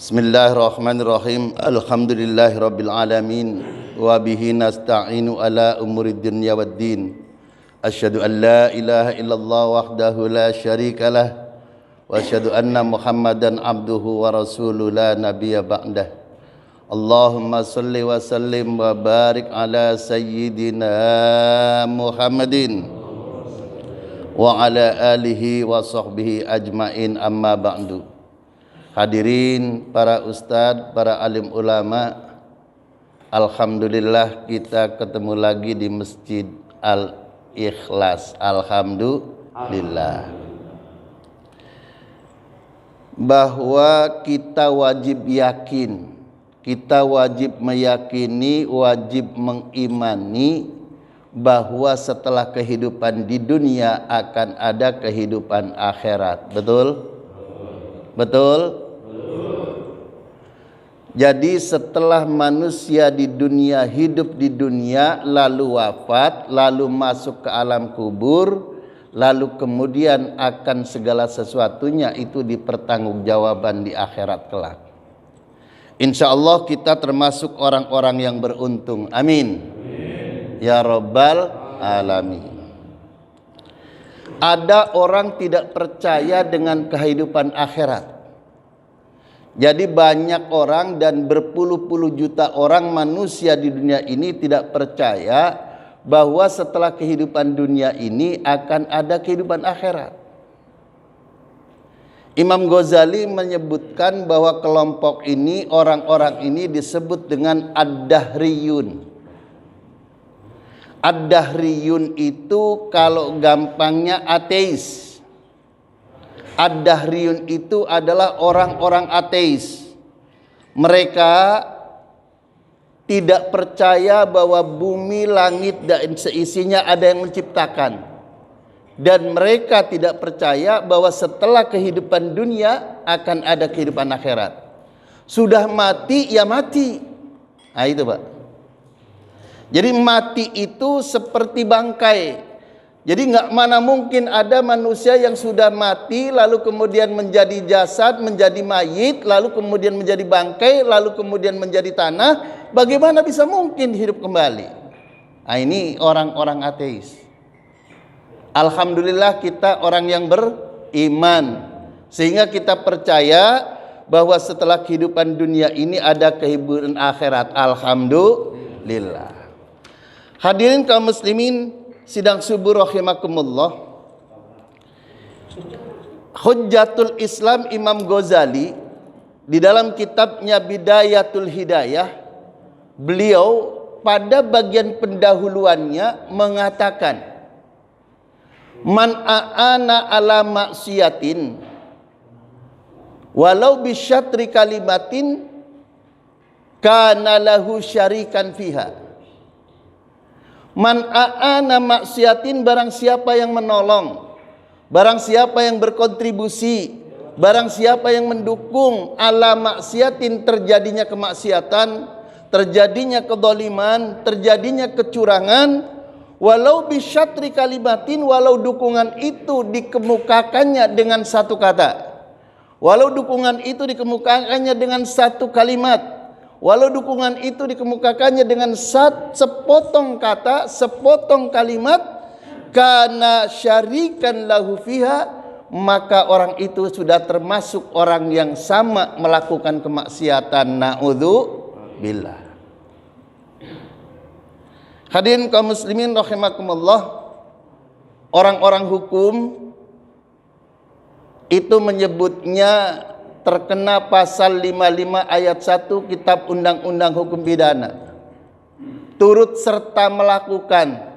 Bismillahirrahmanirrahim. Alhamdulillahirabbil alamin wa bihi nasta'inu ala umurid dunya waddin. Asyhadu an la ilaha illallah wahdahu la syarikalah wa asyhadu anna Muhammadan abduhu wa rasuluhu la nabiyya ba'dah. Allahumma salli wa sallim wa barik ala sayyidina Muhammadin wa ala alihi wa sahbihi ajmain, amma ba'du. Hadirin para ustadz, para alim ulama, alhamdulillah kita ketemu lagi di Masjid Al-Ikhlas. Alhamdulillah. Bahwa kita wajib yakin, kita wajib meyakini, wajib mengimani bahwa setelah kehidupan di dunia akan ada kehidupan akhirat. Betul? Betul? Jadi setelah manusia di dunia, hidup di dunia, lalu wafat, lalu masuk ke alam kubur, lalu kemudian akan segala sesuatunya itu dipertanggungjawaban di akhirat kelak. Insya Allah kita termasuk orang-orang yang beruntung. Amin. Ya Rabbal Alamin. Ada orang tidak percaya dengan kehidupan akhirat. Jadi banyak orang dan berpuluh-puluh juta orang manusia di dunia ini tidak percaya bahwa setelah kehidupan dunia ini akan ada kehidupan akhirat. Imam Ghazali menyebutkan bahwa kelompok ini, orang-orang ini disebut dengan ad-dahriyun. Ad-dahriyun itu kalau gampangnya ateis. Ad-dahriyun itu adalah orang-orang ateis. Mereka tidak percaya bahwa bumi, langit dan seisinya ada yang menciptakan. Dan mereka tidak percaya bahwa setelah kehidupan dunia akan ada kehidupan akhirat. Sudah mati ya mati. Nah itu Pak. Jadi mati itu seperti bangkai. Jadi nggak mana mungkin ada manusia yang sudah mati lalu kemudian menjadi jasad, menjadi mayit, lalu kemudian menjadi bangkai, lalu kemudian menjadi tanah. Bagaimana bisa mungkin hidup kembali? Nah, ini orang-orang ateis. Alhamdulillah kita orang yang beriman, sehingga kita percaya bahwa setelah kehidupan dunia ini ada kehidupan akhirat. Alhamdulillah. Hadirin kaum muslimin sidang subuh rahimakumullah. Hujjatul Islam Imam Ghazali di dalam kitabnya Bidayatul Hidayah, beliau pada bagian pendahuluannya mengatakan, man a'ana ala maksiatin walau bisyatri kalimatin kana lahu syarikan fiha. Man a'ana maksiatin, barang siapa yang menolong, barang siapa yang berkontribusi, barang siapa yang mendukung ala maksiatin, terjadinya kemaksiatan, terjadinya kedoliman, terjadinya kecurangan, walau bisyatri kalimatin, walau dukungan itu dikemukakannya dengan satu kata, walau dukungan itu dikemukakannya dengan satu kalimat, walau dukungan itu dikemukakannya dengan sepotong kata, sepotong kalimat, kana syarikan lahu fiha, maka orang itu sudah termasuk orang yang sama melakukan kemaksiatan. Na'udzubillah. Hadirin kaum muslimin rahimakumullah, orang-orang hukum itu menyebutnya terkena pasal 55 ayat 1 Kitab Undang-Undang Hukum Pidana. Turut serta melakukan.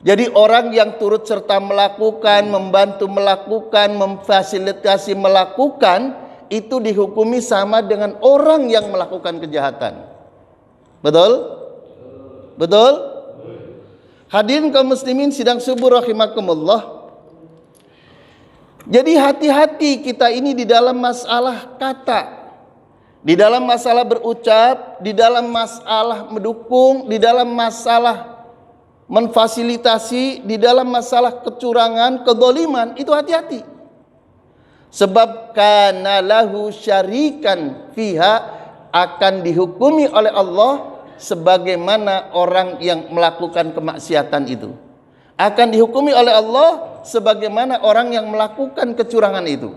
Jadi orang yang turut serta melakukan, membantu melakukan, memfasilitasi melakukan, itu dihukumi sama dengan orang yang melakukan kejahatan. Betul? Betul? Hadirin kaum muslimin sidang subuh rahimakumullah. Jadi hati-hati kita ini di dalam masalah kata, di dalam masalah berucap, di dalam masalah mendukung, di dalam masalah memfasilitasi, di dalam masalah kecurangan, kedoliman, itu hati-hati. Sebab kana lahu syarikan fiha, akan dihukumi oleh Allah sebagaimana orang yang melakukan kemaksiatan itu. Akan dihukumi oleh Allah sebagaimana orang yang melakukan kecurangan itu.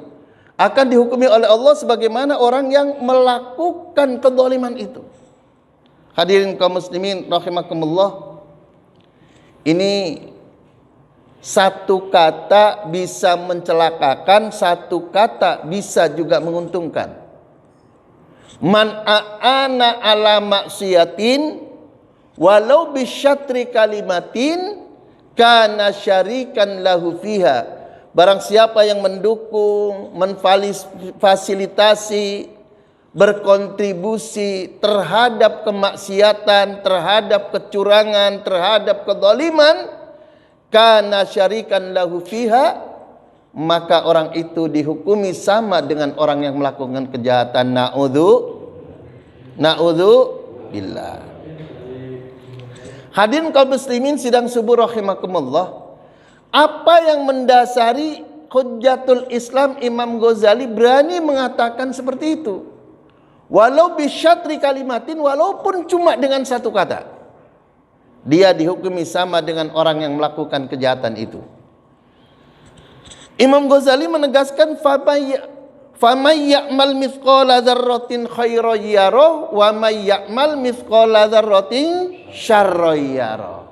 Akan dihukumi oleh Allah sebagaimana orang yang melakukan kezaliman itu. Hadirin kaum muslimin rahimakumullah, ini satu kata bisa mencelakakan, satu kata bisa juga menguntungkan. Man a'ana ala maksiatin walau bisyatri kalimatin kana syarikan lahu fiha. Barang siapa yang mendukung, memfasilitasi, berkontribusi terhadap kemaksiatan, terhadap kecurangan, terhadap kezaliman, kana syarikan lahu fiha, maka orang itu dihukumi sama dengan orang yang melakukan kejahatan. Na'udzu billah. Hadirin kaum muslimin sidang subuh rahimakumullah, apa yang mendasari Hujjatul Islam Imam Ghazali berani mengatakan seperti itu? Walau bisyatri kalimatin, walaupun cuma dengan satu kata, dia dihukumi sama dengan orang yang melakukan kejahatan itu. Imam Ghazali menegaskan, famay ya'mal mithqala dzarratin khairan yarah wa may ya'mal mithqala dzarratin syarran yarah.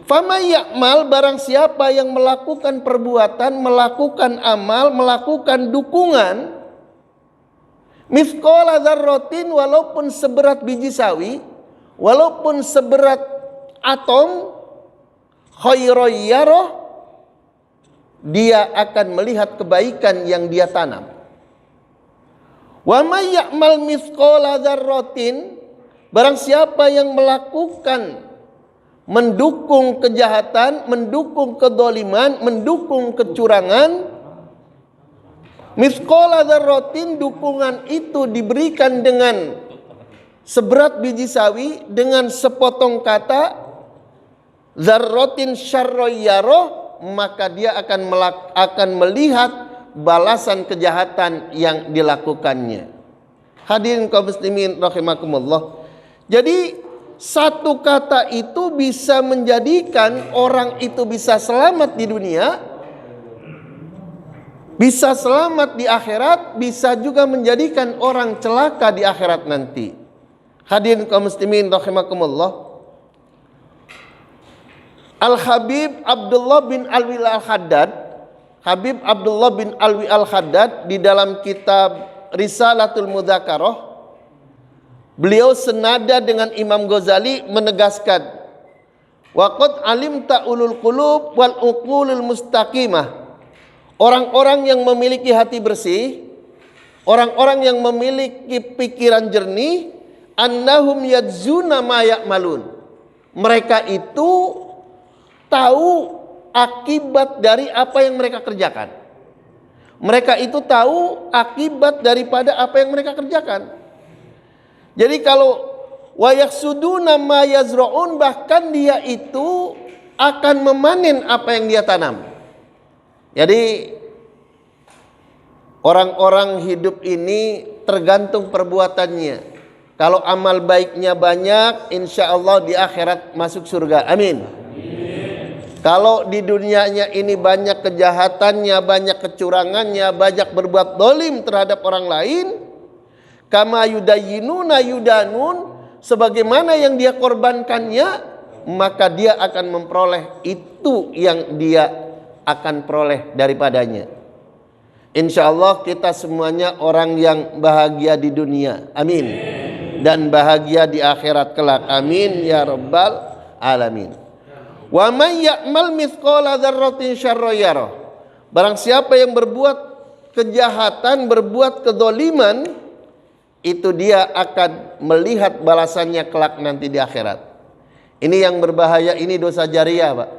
Famay ya'mal, barang siapa yang melakukan perbuatan, melakukan amal, melakukan dukungan, mithqala dzarratin, walaupun seberat biji sawi, walaupun seberat atom, khairan yarah, dia akan melihat kebaikan yang dia tanam. Wa may ya'mal mithqala dzarratin, barang siapa yang melakukan, mendukung kejahatan, mendukung kedzaliman, mendukung kecurangan, mithqala dzarratin, dukungan itu diberikan dengan seberat biji sawi, dengan sepotong kata, dzarratin syarran yarah, maka dia akan melihat balasan kejahatan yang dilakukannya. Hadirin kaum muslimin rahimakumullah. Jadi satu kata itu bisa menjadikan orang itu bisa selamat di dunia, bisa selamat di akhirat, bisa juga menjadikan orang celaka di akhirat nanti. Hadirin kaum muslimin rahimakumullah, Al-Habib Abdullah bin Alwi Al-Haddad, Habib Abdullah bin Alwi Al-Haddad di dalam kitab Risalatul Mudzakarah, beliau senada dengan Imam Ghazali menegaskan, waqad alimta ulul qulub wal uqulul mustaqimah, orang-orang yang memiliki hati bersih, orang-orang yang memiliki pikiran jernih, annahum yadzuna ma ya'malun, mereka itu tahu akibat dari apa yang mereka kerjakan. Mereka itu tahu akibat daripada apa yang mereka kerjakan. Jadi kalau wa yaksuduna ma yazra'un, bahkan dia itu akan memanen apa yang dia tanam. Jadi orang-orang hidup ini tergantung perbuatannya. Kalau amal baiknya banyak, insya Allah di akhirat masuk surga. Amin. Kalau di dunianya ini banyak kejahatannya, banyak kecurangannya, banyak berbuat dolim terhadap orang lain, kama yudayyinuna yudanun, sebagaimana yang dia korbankannya, maka dia akan memperoleh itu yang dia akan peroleh daripadanya. Insya Allah kita semuanya orang yang bahagia di dunia, amin, dan bahagia di akhirat kelak, amin ya rabbal alamin. Wa may ya'mal mithqala dzarratin syarran yarah, barang siapa yang berbuat kejahatan, berbuat kedzaliman, itu dia akan melihat balasannya kelak nanti di akhirat. Ini yang berbahaya, ini dosa jariah, Pak.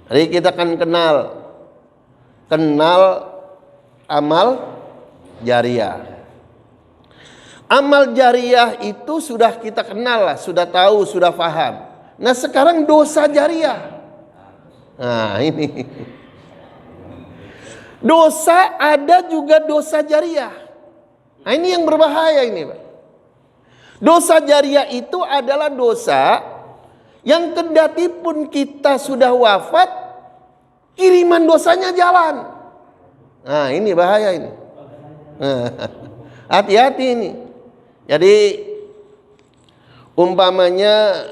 Jadi kita kan kenal amal jariah. Amal jariah itu sudah kita kenal lah, sudah tahu, sudah paham. Nah sekarang dosa jariah. Nah ini. Dosa ada juga dosa jariah. Nah, ini yang berbahaya ini, Pak. Dosa jariah itu adalah dosa yang kendati pun kita sudah wafat, kiriman dosanya jalan. Nah, ini bahaya ini. Hati-hati ini. Jadi umpamanya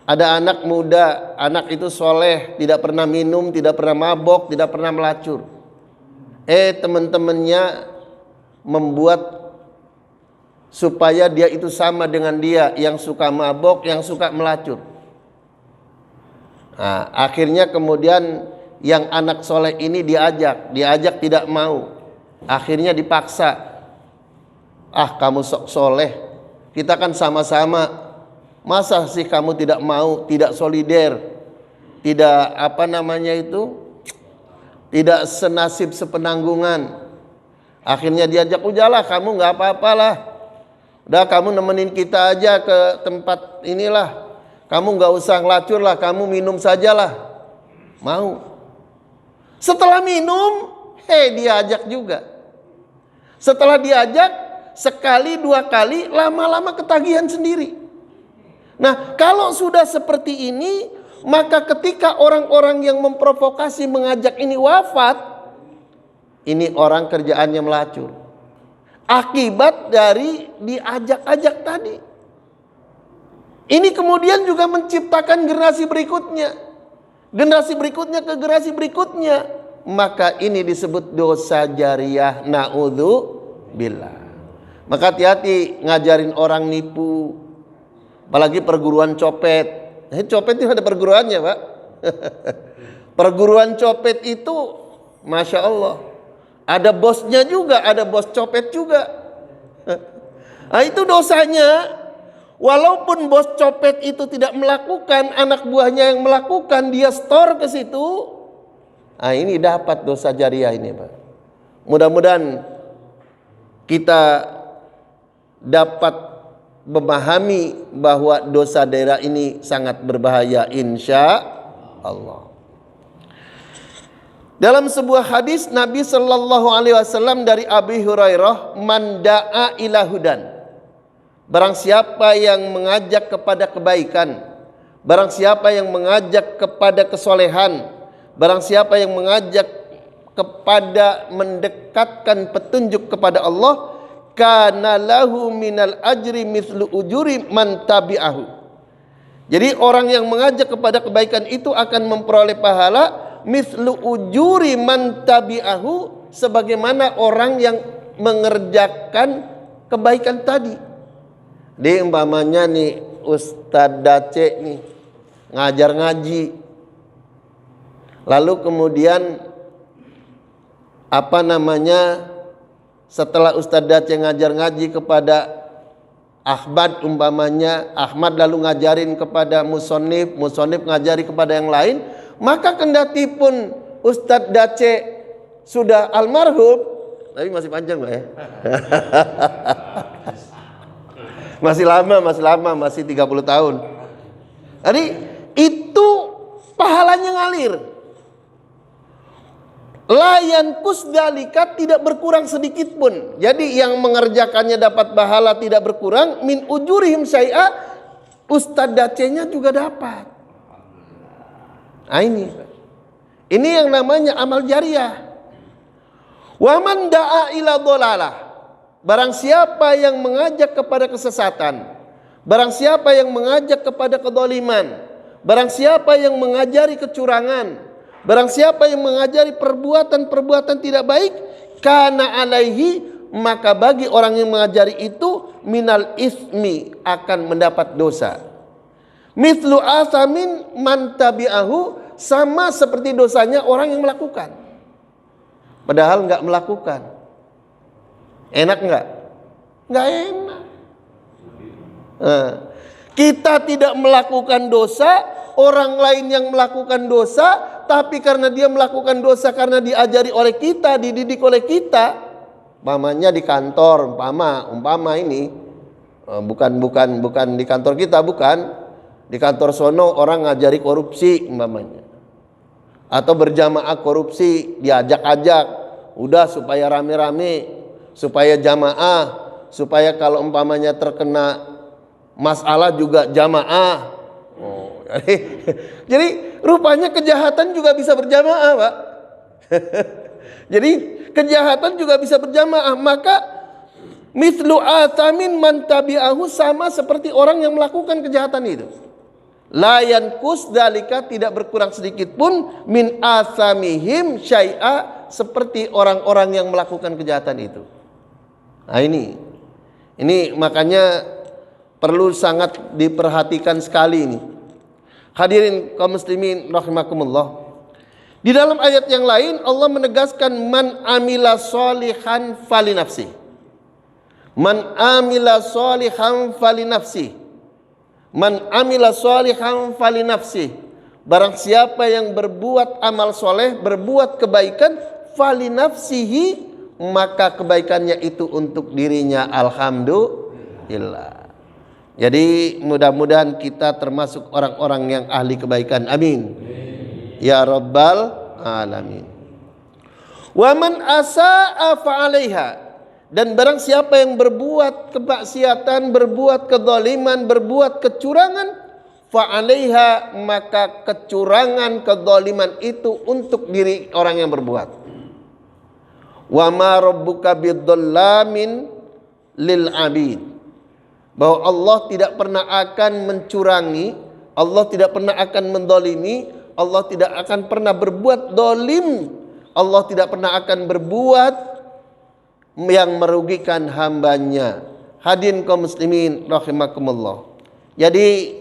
ada anak muda, anak itu soleh, tidak pernah minum, tidak pernah mabok, tidak pernah melacur. Teman-temannya membuat supaya dia itu sama dengan dia, yang suka mabok, yang suka melacur. Nah, akhirnya kemudian yang anak soleh ini diajak tidak mau. Akhirnya dipaksa. Kamu sok soleh, kita kan sama-sama. Masa sih kamu tidak mau, tidak solider, tidak tidak senasib sepenanggungan. Akhirnya diajak, udahlah kamu nggak apa-apalah, udah kamu nemenin kita aja ke tempat inilah, kamu nggak usah ngelacur lah, kamu minum sajalah. Mau. Setelah minum, diajak juga. Setelah diajak sekali dua kali, lama-lama ketagihan sendiri. Nah, kalau sudah seperti ini, maka ketika orang-orang yang memprovokasi mengajak ini wafat, ini orang kerjaannya melacur. Akibat dari diajak-ajak tadi. Ini kemudian juga menciptakan generasi berikutnya. Generasi berikutnya ke generasi berikutnya. Maka ini disebut dosa jariah, na'udzubillah. Maka hati-hati ngajarin orang nipu. Apalagi perguruan copet. Copet itu ada perguruannya, Pak. Perguruan copet itu Masya Allah, ada bosnya juga, ada bos copet juga. Nah, itu dosanya. Walaupun bos copet itu tidak melakukan, anak buahnya yang melakukan, dia store ke situ. Nah, ini dapat dosa jariah ini, Pak. Mudah-mudahan kita dapat memahami bahwa dosa daerah ini sangat berbahaya, insya Allah. Dalam sebuah hadis Nabi Shallallahu Alaihi Wasallam dari Abi Hurairah, man da'a ila hudan, barang siapa yang mengajak kepada kebaikan, barang siapa yang mengajak kepada kesolehan, barang siapa yang mengajak kepada mendekatkan petunjuk kepada Allah, kana lahu minal ajri mithlu ujuri man tabi'ahu. Jadi orang yang mengajak kepada kebaikan itu akan memperoleh pahala mithlu ujuri man tabi'ahu, sebagaimana orang yang mengerjakan kebaikan tadi. Di umpamanya nih Ustadz Dace nih ngajar ngaji, lalu kemudian setelah Ustadz Dace ngajar ngaji kepada Ahmad umpamanya, Ahmad lalu ngajarin kepada Musonif, Musonif ngajari kepada yang lain, maka kendati pun Ustadz Dace sudah almarhum, tapi masih panjang Pak ya. Masih lama, masih 30 tahun. Jadi itu pahalanya ngalir. Layan kusdalikat, tidak berkurang sedikit pun. Jadi yang mengerjakannya dapat pahala tidak berkurang. Min ujurihim syai'a, Ustadz Dace-nya juga dapat. Nah ini yang namanya amal jariah. Wa man da'a ila dhalalah, barang siapa yang mengajak kepada kesesatan, barang siapa yang mengajak kepada kedoliman, barang siapa yang mengajari kecurangan, barang siapa yang mengajari perbuatan-perbuatan tidak baik, kana alaihi, maka bagi orang yang mengajari itu minal ismi, akan mendapat dosa. Mithlu asamin man tabi'ahu, sama seperti dosanya orang yang melakukan padahal enggak melakukan. Enak enggak? Enggak enak. Kita tidak melakukan dosa, orang lain yang melakukan dosa, tapi karena dia melakukan dosa karena diajari oleh kita, dididik oleh kita, umpamanya di kantor, umpama ini bukan di kantor kita, bukan di kantor sono orang ngajari korupsi umpamanya, atau berjamaah korupsi, diajak-ajak, udah supaya rame-rame, supaya jamaah, supaya kalau umpamanya terkena masalah juga jamaah. Oh, jadi rupanya kejahatan juga bisa berjamaah, Pak. Jadi kejahatan juga bisa berjamaah. Maka mithlu athamin man tabi'ahu, sama seperti orang yang melakukan kejahatan itu. La yanqus dzalika, tidak berkurang sedikit pun min athamihim syai'a, seperti orang-orang yang melakukan kejahatan itu. Nah ini makanya perlu sangat diperhatikan sekali ini. Hadirin kaum muslimin rahimakumullah. Di dalam ayat yang lain Allah menegaskan man amila sholihan falinafsi. Man amila sholihan falinafsi. Man amila sholihan falinafsi. Barang siapa yang berbuat amal soleh, berbuat kebaikan, falinafsihi, maka kebaikannya itu untuk dirinya. Alhamdulillah. Jadi mudah-mudahan kita termasuk orang-orang yang ahli kebaikan. Amin. Ya Rabbal Alamin. Wa man asa'a fa'alaiha. Dan barang siapa yang berbuat kemaksiatan, berbuat kezaliman, berbuat kecurangan, fa'alaiha, maka kecurangan, kezaliman itu untuk diri orang yang berbuat. Wa ma rabbuka bidzallamin lil abid. Bahwa Allah tidak pernah akan mencurangi, Allah tidak pernah akan mendolimi, Allah tidak akan pernah berbuat dolim, Allah tidak pernah akan berbuat yang merugikan hambanya. Hadirin kaum muslimin rahimakumullah. Jadi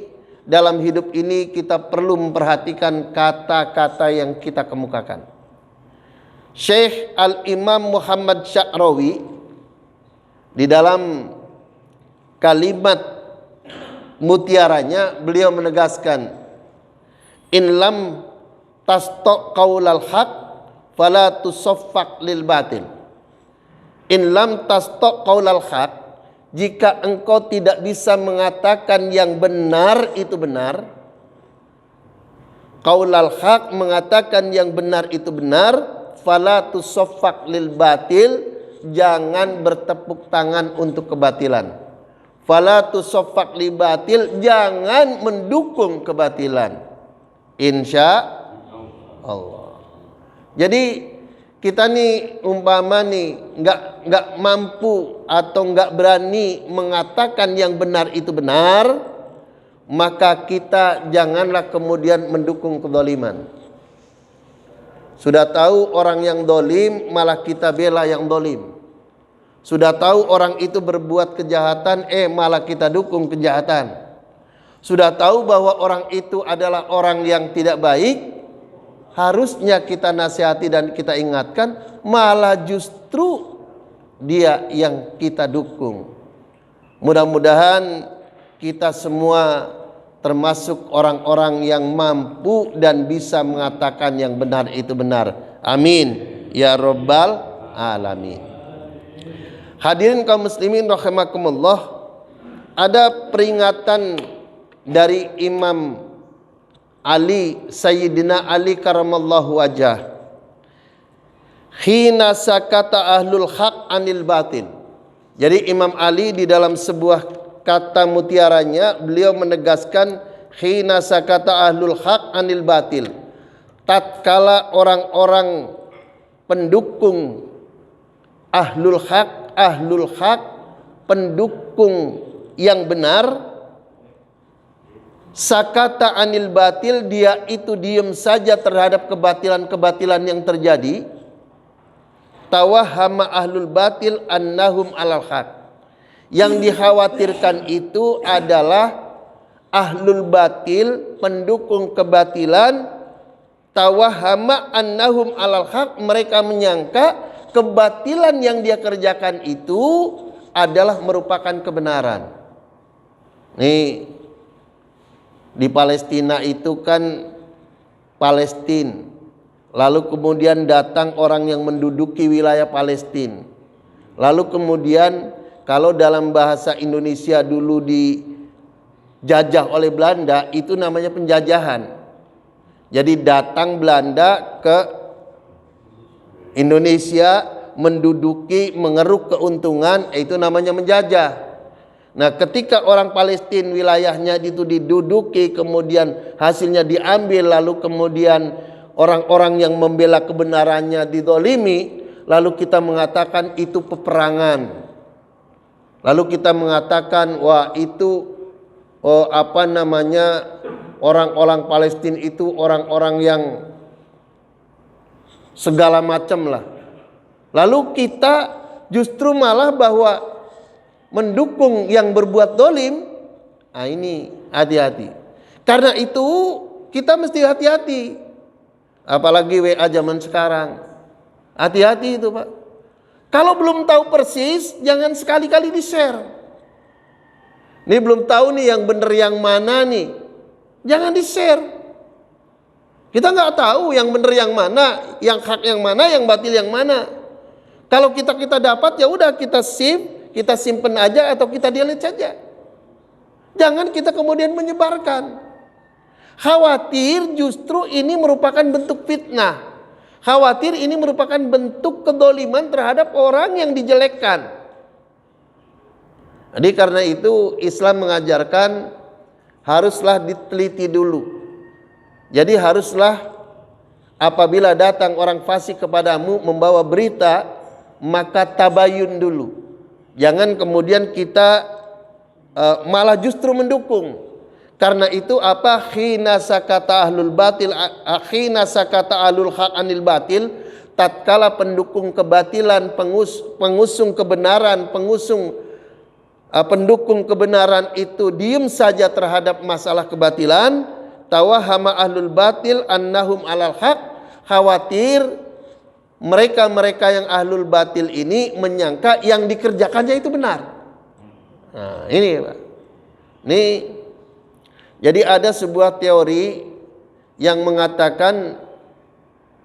dalam hidup ini kita perlu memperhatikan kata-kata yang kita kemukakan. Syekh Al-Imam Muhammad Sya'rawi di dalam kalimat mutiaranya beliau menegaskan, in lam tasto qaulal haq fala tusaffaq lil batil. In lam tasto qaulal haq, jika engkau tidak bisa mengatakan yang benar itu benar, qaulal haq, mengatakan yang benar itu benar, fala tusaffaq lil batil, jangan bertepuk tangan untuk kebatilan. Fala tusaffaq lil batil, jangan mendukung kebatilan. Insya Allah. Jadi kita nih umpama nih nggak mampu atau nggak berani mengatakan yang benar itu benar, maka kita janganlah kemudian mendukung kezaliman. Sudah tahu orang yang dolim, malah kita bela yang dolim. Sudah tahu orang itu berbuat kejahatan, malah kita dukung kejahatan. Sudah tahu bahwa orang itu adalah orang yang tidak baik, harusnya kita nasihati dan kita ingatkan, malah justru dia yang kita dukung. Mudah-mudahan kita semua termasuk orang-orang yang mampu dan bisa mengatakan yang benar itu benar. Amin ya Rabbal Alamin. Hadirin kaum muslimin rahimakumullah, ada peringatan dari Imam Ali, Sayyidina Ali karamallahu wajah, hina sakata ahlul haq anil batil. Jadi Imam Ali di dalam sebuah kata mutiaranya beliau menegaskan hina sakata ahlul haq anil batil, tatkala orang-orang pendukung ahlul haq pendukung yang benar, sakata anil batil, dia itu diam saja terhadap kebatilan-kebatilan yang terjadi. Tawahhama ahlul batil annahum alal haq. Yang dikhawatirkan itu adalah ahlul batil, pendukung kebatilan. Tawahhama annahum alal haq, mereka menyangka kebatilan yang dia kerjakan itu adalah merupakan kebenaran. Nih, di Palestina itu kan Palestina, lalu kemudian datang orang yang menduduki wilayah Palestina, lalu kemudian kalau dalam bahasa Indonesia dulu dijajah oleh Belanda, itu namanya penjajahan. Jadi datang Belanda ke Indonesia, menduduki, mengeruk keuntungan, itu namanya menjajah. Nah, ketika orang Palestina wilayahnya itu diduduki, kemudian hasilnya diambil, lalu kemudian orang-orang yang membela kebenarannya didolimi, lalu kita mengatakan itu peperangan. Lalu kita mengatakan, wah itu orang-orang Palestina itu orang-orang yang segala macam lah. Lalu kita justru malah bahwa mendukung yang berbuat dolim. Nah ini hati-hati. Karena itu kita mesti hati-hati. Apalagi WA zaman sekarang. Hati-hati itu Pak. Kalau belum tahu persis, jangan sekali-kali di-share. Ini belum tahu nih yang benar yang mana nih. Jangan di-share. Kita nggak tahu yang benar yang mana, yang hak yang mana, yang batil yang mana. Kalau kita dapat ya udah kita save, kita simpen aja atau kita delete saja. Jangan kita kemudian menyebarkan. Khawatir justru ini merupakan bentuk fitnah. Khawatir ini merupakan bentuk kedoliman terhadap orang yang dijelekkan. Jadi karena itu Islam mengajarkan haruslah diteliti dulu. Jadi haruslah apabila datang orang fasik kepadamu membawa berita, maka tabayun dulu. Jangan kemudian kita malah justru mendukung. Karena itu apa? Khina sakata ahlul batil, khina sakata ahlul haq anil batil, tatkala pendukung kebatilan, pengusung kebenaran, pendukung kebenaran itu diem saja terhadap masalah kebatilan, tawahama ahlul batil annahum alal haq, khawatir mereka-mereka yang ahlul batil ini menyangka yang dikerjakannya itu benar. Nah, ini Pak. Ini jadi ada sebuah teori yang mengatakan,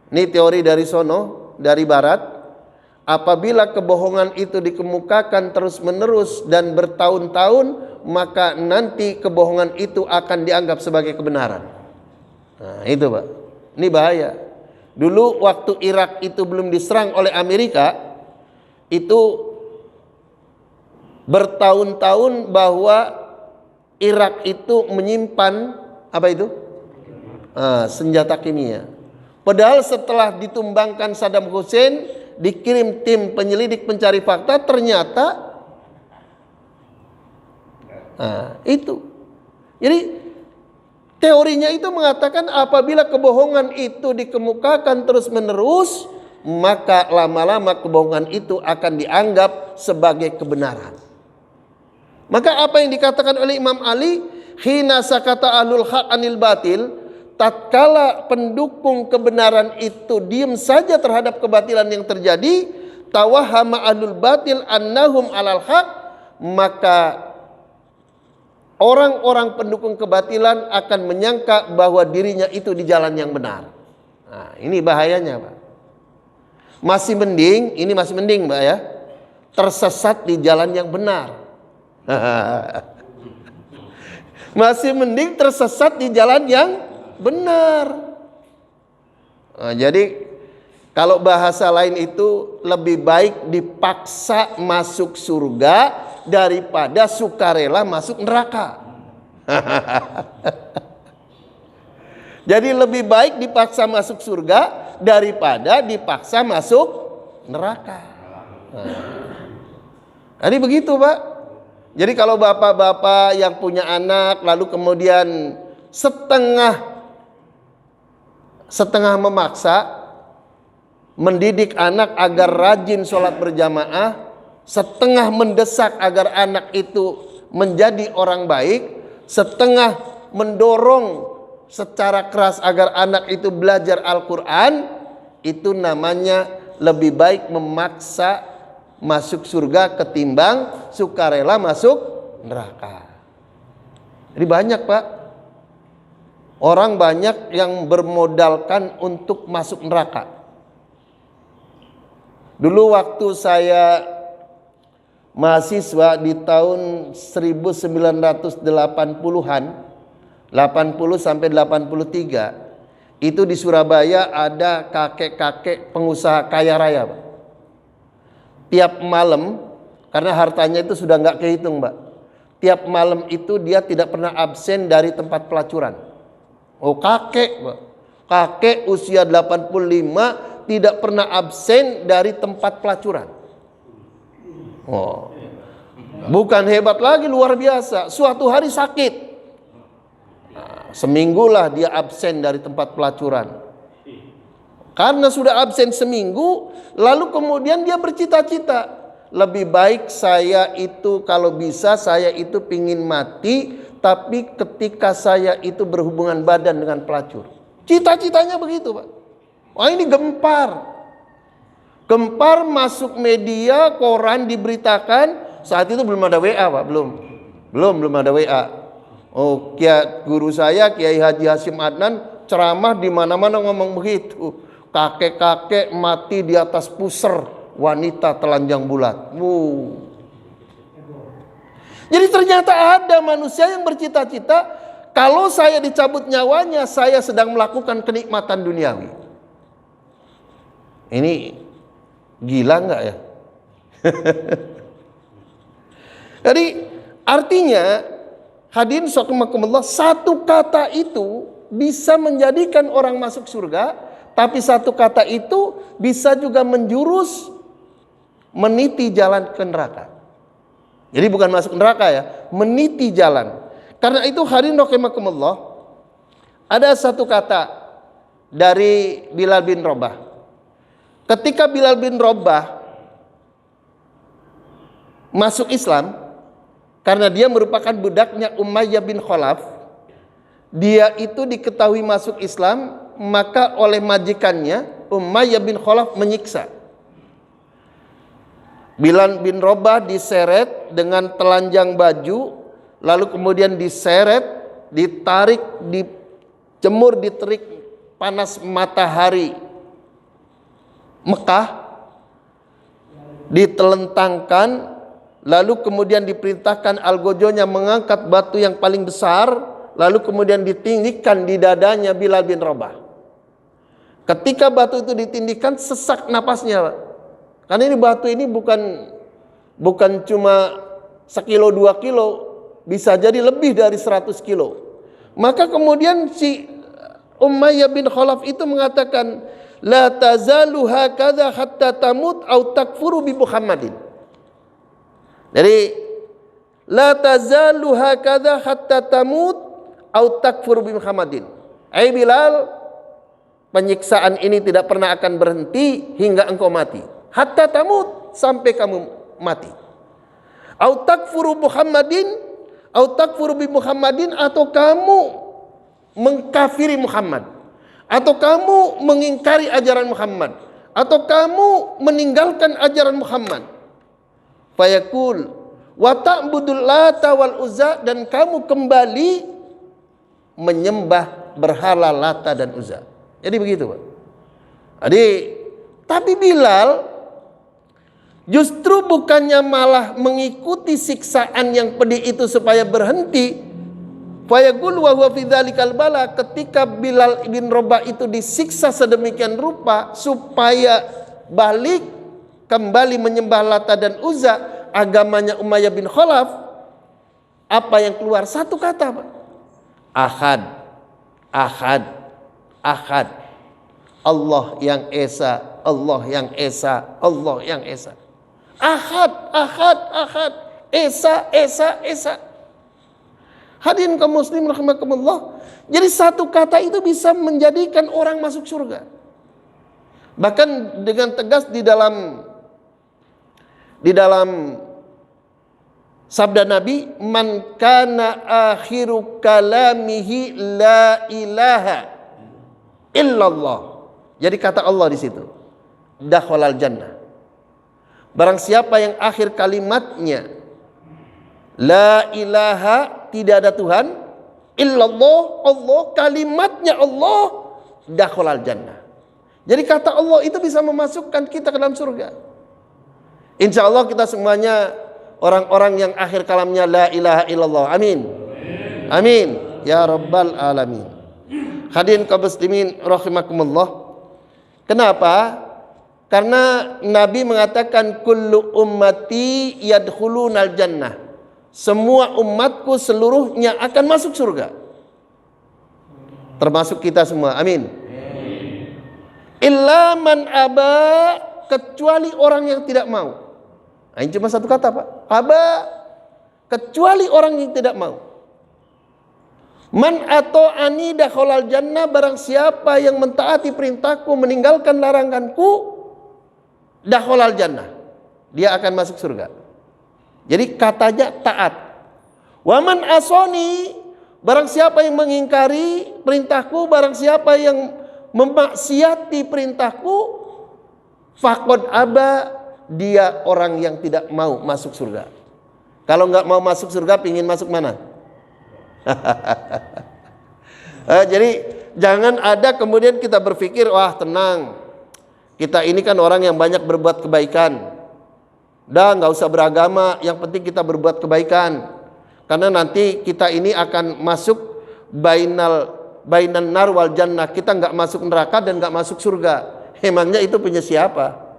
ini teori dari sono, dari barat, apabila kebohongan itu dikemukakan terus-menerus dan bertahun-tahun, maka nanti kebohongan itu akan dianggap sebagai kebenaran. Nah, itu Pak. Ini bahaya. Dulu waktu Irak itu belum diserang oleh Amerika, itu bertahun-tahun bahwa Irak itu menyimpan apa itu? Senjata kimia. Padahal setelah ditumbangkan Saddam Hussein, dikirim tim penyelidik pencari fakta, ternyata itu. Jadi teorinya itu mengatakan apabila kebohongan itu dikemukakan terus-menerus, maka lama-lama kebohongan itu akan dianggap sebagai kebenaran. Maka apa yang dikatakan oleh Imam Ali, khina sakata ahlul haq anil batil, tatkala pendukung kebenaran itu diam saja terhadap kebatilan yang terjadi, tawahama ahlul batil annahum alal haq, maka orang-orang pendukung kebatilan akan menyangka bahwa dirinya itu di jalan yang benar. Nah, ini bahayanya Pak. Masih mending Mbak ya, tersesat di jalan yang benar. Masih mending tersesat di jalan yang benar. Nah, jadi kalau bahasa lain itu lebih baik dipaksa masuk surga daripada sukarela masuk neraka. Jadi lebih baik dipaksa masuk surga daripada dipaksa masuk neraka. Jadi begitu Pak. Jadi kalau bapak-bapak yang punya anak lalu kemudian setengah memaksa mendidik anak agar rajin sholat berjamaah, setengah mendesak agar anak itu menjadi orang baik, setengah mendorong secara keras agar anak itu belajar Al-Quran, itu namanya lebih baik memaksa masuk surga ketimbang sukarela masuk neraka. Jadi banyak Pak, orang banyak yang bermodalkan untuk masuk neraka. Dulu waktu saya mahasiswa di tahun 1980-an, 80 sampai 83, Itu di Surabaya ada kakek-kakek pengusaha kaya raya, Pak. Tiap malam, karena hartanya itu sudah nggak kehitung, Pak. Tiap malam itu dia tidak pernah absen dari tempat pelacuran. Oh, kakek, Pak. Kakek usia 85 tidak pernah absen dari tempat pelacuran. Oh, bukan hebat lagi, luar biasa. Suatu hari sakit. Seminggulah dia absen dari tempat pelacuran. Karena sudah absen seminggu, lalu kemudian dia bercita-cita, lebih baik saya itu kalau bisa saya itu pingin mati, tapi ketika saya itu berhubungan badan dengan pelacur. Cita-citanya begitu, Pak. Wah, ini gempar. Gempar masuk media, koran diberitakan. Saat itu belum ada WA, Pak, belum ada WA. Oh, guru saya Kiai Haji Hasyim Adnan ceramah di mana-mana ngomong begitu. Kakek-kakek mati di atas pusar wanita telanjang bulat. Jadi ternyata ada manusia yang bercita-cita, kalau saya dicabut nyawanya, saya sedang melakukan kenikmatan duniawi. Ini gila nggak ya? Jadi artinya, hadirin rahimakumullah, satu kata itu bisa menjadikan orang masuk surga, tapi satu kata itu bisa juga menjurus meniti jalan ke neraka. Jadi bukan masuk neraka ya, meniti jalan. Karena itu hadirin rahimakumullah, ada satu kata dari Bilal bin Rabah. Ketika Bilal bin Rabah masuk Islam, karena dia merupakan budaknya Umayyah bin Khalaf, dia itu diketahui masuk Islam, maka oleh majikannya Umayyah bin Khalaf menyiksa. Bilal bin Rabah diseret dengan telanjang baju, lalu kemudian diseret, ditarik, dijemur di terik panas matahari Mekah, ditelentangkan, lalu kemudian diperintahkan algojonya mengangkat batu yang paling besar, lalu kemudian ditinggikan di dadanya Bilal bin Rabah. Ketika batu itu ditindihkan, sesak napasnya, Pak. Karena ini batu ini bukan cuma 1 kilo 2 kilo, bisa jadi lebih dari 100 kilo. Maka kemudian si Umayyah bin Khalaf itu mengatakan, la tazalu hakadha hatta tamut au takfuru bi Muhammadin. Jadi la tazalu hakadha hatta tamut au takfuru bi Muhammadin. Hai Bilal, penyiksaan ini tidak pernah akan berhenti hingga engkau mati. Hatta tamut, sampai kamu mati. Au takfuru Muhammadin, au takfuru bi Muhammadin, atau kamu mengkafiri Muhammad, atau kamu mengingkari ajaran Muhammad, atau kamu meninggalkan ajaran Muhammad. Fayaqul wa ta'budul Lata wal Uzza, dan kamu kembali menyembah berhala Lata dan Uzza. Jadi begitu, Pak. Jadi, tapi Bilal justru bukannya malah mengikuti siksaan yang pedih itu supaya berhenti. Fayaqul wa huwa fi dzalikal bala, ketika Bilal bin Rabah itu disiksa sedemikian rupa supaya balik kembali menyembah Lata dan Uzza, agamanya Umayyah bin Khalaf, apa yang keluar? Satu kata, Pak. Ahad, ahad, ahad. Allah yang esa, Allah yang esa, Allah yang esa. Ahad, ahad, ahad. Esa, esa, esa. Hadirin kaum muslimin rahimakumullah. Jadi satu kata itu bisa menjadikan orang masuk surga. Bahkan dengan tegas di dalam sabda Nabi, man kana akhiru kalamihi la ilaha illallah. Jadi kata Allah di situ, dakhalal jannah. Barang siapa yang akhir kalimatnya la ilaha, tidak ada Tuhan, illallah, Allah, kalimatnya Allah, dakhalal jannah. Jadi kata Allah itu bisa memasukkan kita ke dalam surga. Insya Allah kita semuanya orang-orang yang akhir kalamnya la ilaha illallah. Amin. Amin. Ya Rabbal Alamin. Hadirin kaum muslimin rahimakumullah. Kenapa? Karena Nabi mengatakan kullu ummati yadkhulunal jannah. Semua umatku seluruhnya akan masuk surga. Termasuk kita semua. Amin. Illa man aba, kecuali orang yang tidak mau. Nah, ini cuma satu kata, Pak. Aba, kecuali orang yang tidak mau. Man ata'ani dakhalal jannah, barang siapa yang mentaati perintahku, meninggalkan laranganku, dakhalal jannah, dia akan masuk surga. Jadi katanya taat. Wa man asoni, barang siapa yang mengingkari perintahku, barang siapa yang memaksiati perintahku, faqad aba, dia orang yang tidak mau masuk surga. Kalau nggak mau masuk surga, pingin masuk mana? Jadi jangan ada kemudian kita berpikir, wah tenang, kita ini kan orang yang banyak berbuat kebaikan, dah nggak usah beragama, yang penting kita berbuat kebaikan, karena nanti kita ini akan masuk bainan nar wal jannah, kita nggak masuk neraka dan nggak masuk surga. Emangnya itu punya siapa?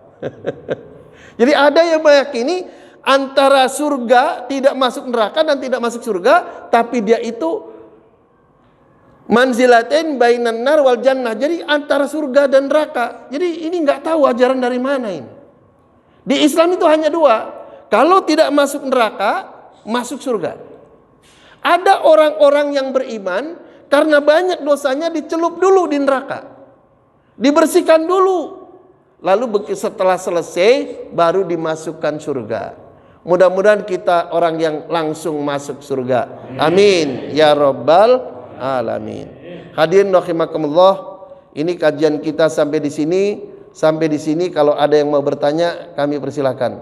Jadi ada yang meyakini antara surga, tidak masuk neraka dan tidak masuk surga, tapi dia itu manzilatain bainan nar wal jannah. Jadi antara surga dan neraka. Jadi ini nggak tahu ajaran dari mana ini. Di Islam itu hanya dua. Kalau tidak masuk neraka, masuk surga. Ada orang-orang yang beriman karena banyak dosanya dicelup dulu di neraka, dibersihkan dulu, lalu setelah selesai baru dimasukkan surga. Mudah-mudahan kita orang yang langsung masuk surga. Amin ya rabbal alamin. Hadirin rahimakumullah, ini kajian kita sampai di sini. Kalau ada yang mau bertanya, kami persilakan.